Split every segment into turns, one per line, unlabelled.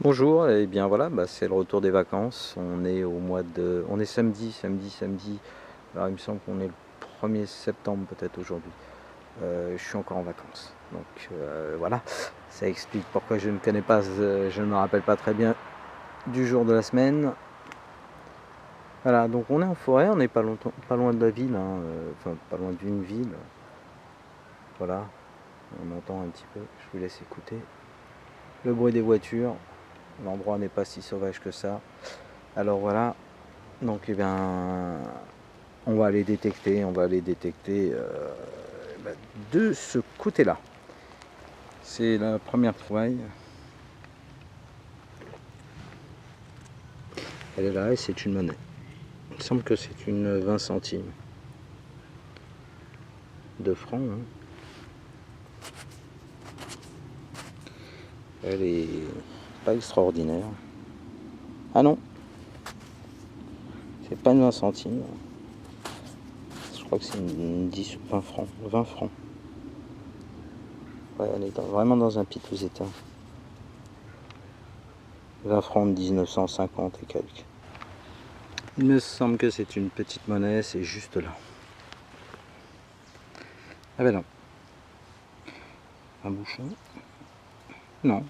Bonjour, et bien voilà, c'est le retour des vacances. On est on est samedi. Alors il me semble qu'on est le 1er septembre peut-être aujourd'hui. Je suis encore en vacances. Donc voilà, ça explique pourquoi je ne connais pas, je ne me rappelle pas très bien du jour de la semaine. Voilà, donc on est en forêt, on n'est pas loin de la ville, hein, enfin pas loin d'une ville. Voilà, on entend un petit peu, je vous laisse écouter. Le bruit des voitures, l'endroit n'est pas si sauvage que ça. Alors voilà, donc eh bien, on va aller détecter de ce côté-là. C'est la première trouvaille. Elle est là et c'est une monnaie. Il me semble que c'est une 20 centimes de francs, hein. Elle est pas extraordinaire. Ah non, c'est pas une 20 centimes. Je crois que c'est une 10 ou 20 francs. 20 francs. Ouais, elle est vraiment dans un piteux état. 20 francs de 1950 et quelques. Il me semble que c'est une petite monnaie, c'est juste là. Ah ben non. Un bouchon? Non.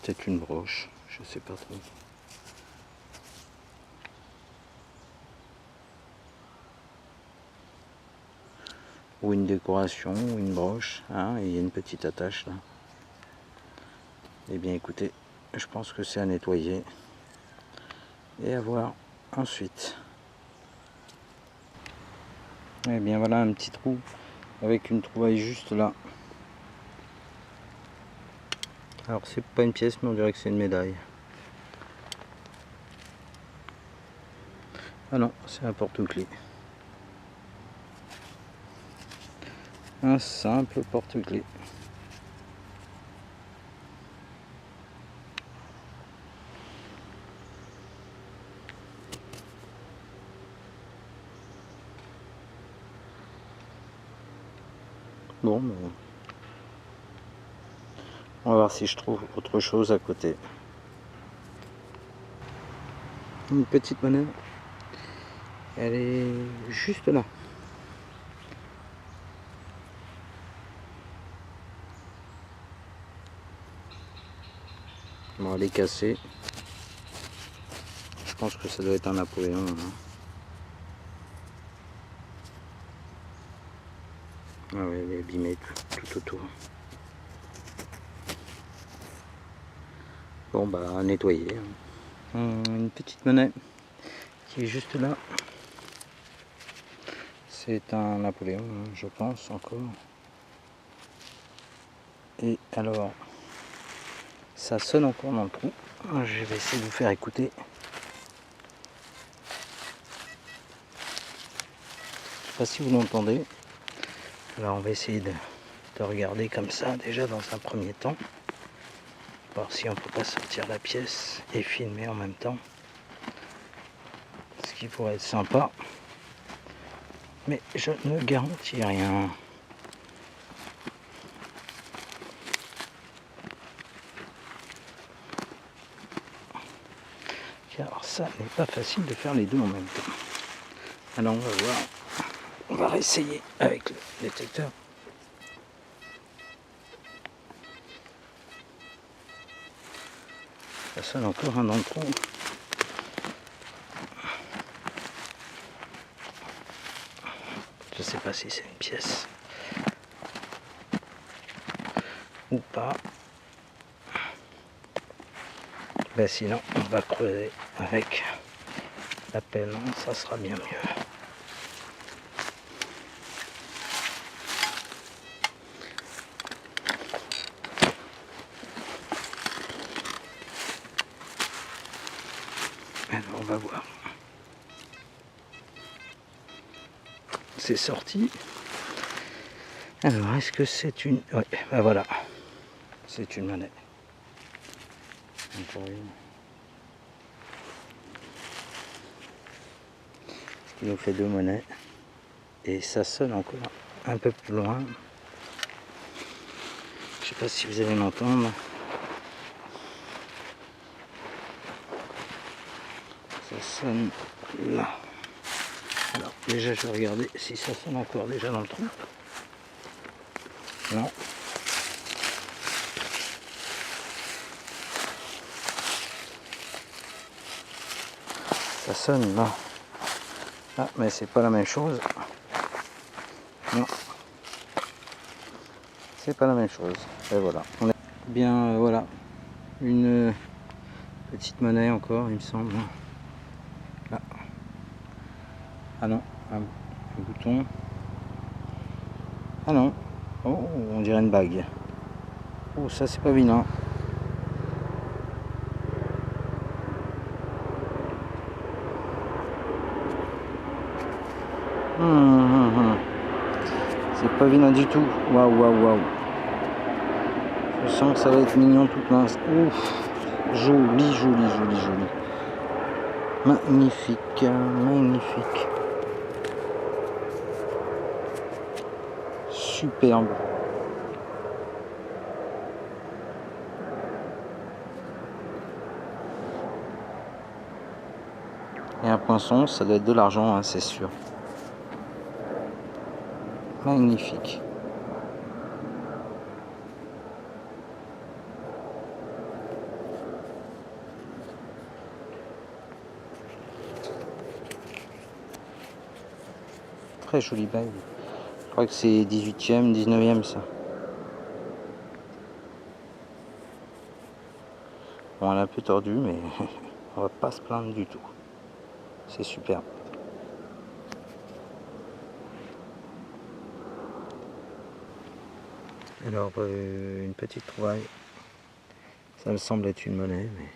Peut-être une broche, je sais pas trop. Ou une décoration, ou une broche, hein, et il y a une petite attache là. Eh bien écoutez, je pense que c'est à nettoyer et à voir ensuite. Eh bien voilà un petit trou avec une trouvaille juste là. Alors c'est pas une pièce mais on dirait que c'est une médaille. Ah non, c'est un porte-clés. Un simple porte-clés. Bon, ben, on va voir si je trouve autre chose à côté. Une petite monnaie. Elle est juste là. Bon, elle est cassée. Je pense que ça doit être un Napoléon, hein. Ah oui, elle est abîmée tout autour. Bon, bah, à nettoyer, hein. Une petite monnaie qui est juste là. C'est un Napoléon, hein, je pense, encore. Et alors, ça sonne encore dans le trou. Je vais essayer de vous faire écouter. Je sais pas si vous l'entendez. Alors, on va essayer de regarder comme ça, déjà dans un premier temps. Voir si on peut pas sortir la pièce et filmer en même temps. Ce qui pourrait être sympa. Mais je ne garantis rien. Car ça n'est pas facile de faire les deux en même temps. Alors on va voir. On va réessayer avec le détecteur. Ça sonne encore un dans le trou. Je sais pas si c'est une pièce ou pas. Ben sinon on va creuser avec la pelle, ça sera bien mieux. Alors on va voir. C'est sorti. Alors est-ce que c'est une... Oui, ben voilà. C'est une monnaie. Encore une. Ce qui nous fait deux monnaies. Et ça sonne encore un peu plus loin. Je sais pas si vous allez m'entendre. Ça sonne là. Alors déjà je vais regarder si ça sonne encore déjà dans le trou. Non. Ça sonne là. Ah mais c'est pas la même chose. Non. C'est pas la même chose. Et voilà. On est bien voilà. Une petite monnaie encore il me semble. Là. Ah non, un bouton. Ah non. Oh, on dirait une bague. Oh, ça c'est pas vilain. C'est pas vilain du tout. Waouh, waouh, waouh. Je sens que ça va être mignon toute l'instant. Ouf. Joli, joli, joli, joli. Magnifique, magnifique. Superbe. Et un poinçon, ça doit être de l'argent, hein, c'est sûr. Magnifique. Très jolie bague. Je crois que c'est 18e, 19e ça. Bon, elle est un peu tordue, mais on va pas se plaindre du tout. C'est super. Alors, une petite trouvaille. Ça me semble être une monnaie, mais...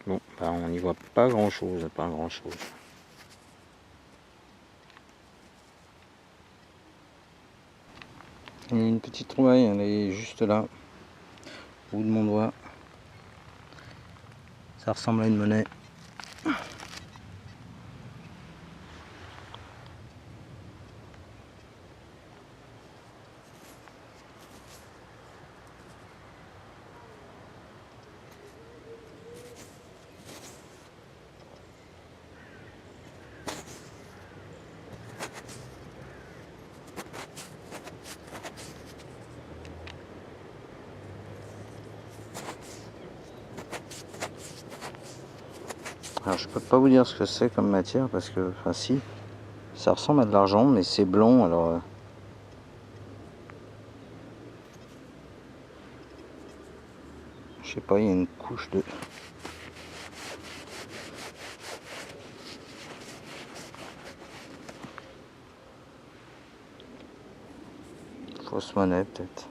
Bon, bah on n'y voit pas grand chose, pas grand chose. Il y a une petite trouvaille, elle est juste là, au bout de mon doigt. Ça ressemble à une monnaie. Alors je peux pas vous dire ce que c'est comme matière parce que, enfin si, ça ressemble à de l'argent mais c'est blond alors... je sais pas, il y a une couche de... fausse monnaie peut-être.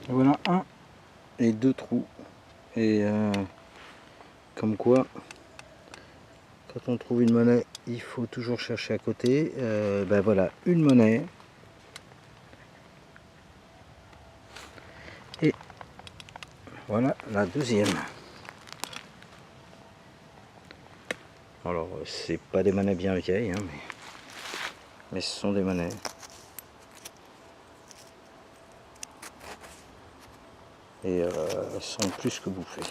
Voilà un et deux trous. Et comme quoi, quand on trouve une monnaie, il faut toujours chercher à côté. Ben voilà, une monnaie. Et voilà la deuxième. Alors, c'est pas des monnaies bien vieilles, hein, mais ce sont des monnaies. Et elles sont plus que bouffées.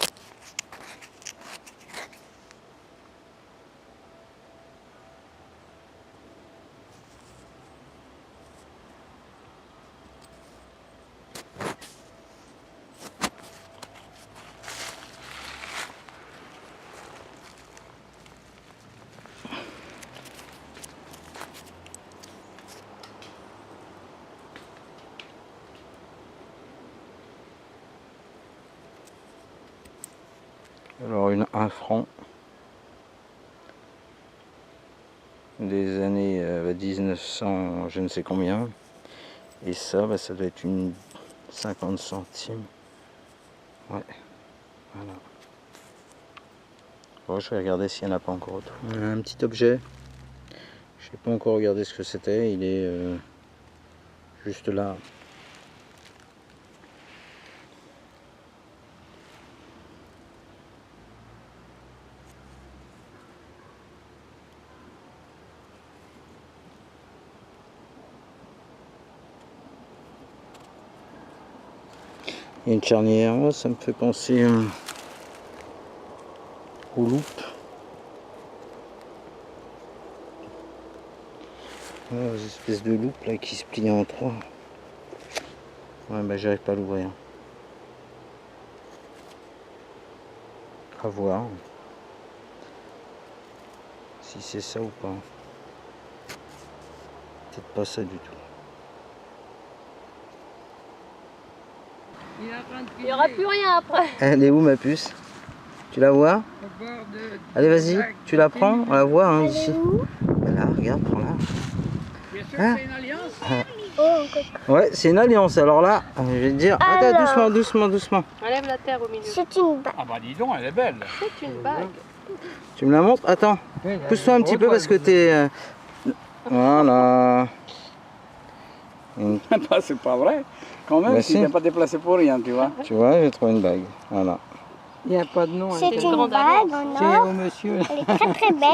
Alors un franc des années 1900 je ne sais combien, et ça bah, ça doit être une 50 centimes. Ouais, voilà. Bon, je vais regarder s'il n'y en a pas encore autour. Un petit objet. Je n'ai pas encore regardé ce que c'était. Il est juste là. Il y a une charnière, ça me fait penser aux loupes. Voilà, aux espèces de loupes là qui se plient en trois. Ouais, bah j'arrive pas à l'ouvrir. À voir si c'est ça ou pas. Peut-être pas ça du tout.
Il n'y aura plus rien après.
Elle est où ma puce? Tu la vois? Allez vas-y, tu la prends, on la voit hein, d'ici. Voilà, regarde, prends-la.
Bien sûr,
Hein?
c'est une alliance.
Ouais, c'est une alliance, alors là, je vais te dire, attends, doucement, doucement, doucement.
Enlève la terre au milieu.
C'est une bague.
Ah bah dis donc, elle est belle.
C'est une bague.
Tu me la montres? Attends, pousse-toi un petit peu parce que t'es... Voilà.
Bah, c'est pas vrai. Quand même,
Bah,
tu
si.
n'es pas déplacé pour rien, tu vois.
Tu vois, j'ai trouvé une bague. Voilà.
Il n'y a pas de nom.
C'est
une
une
grande
bague
alliance.
en
C'est
or.
au monsieur.
Elle est très très belle.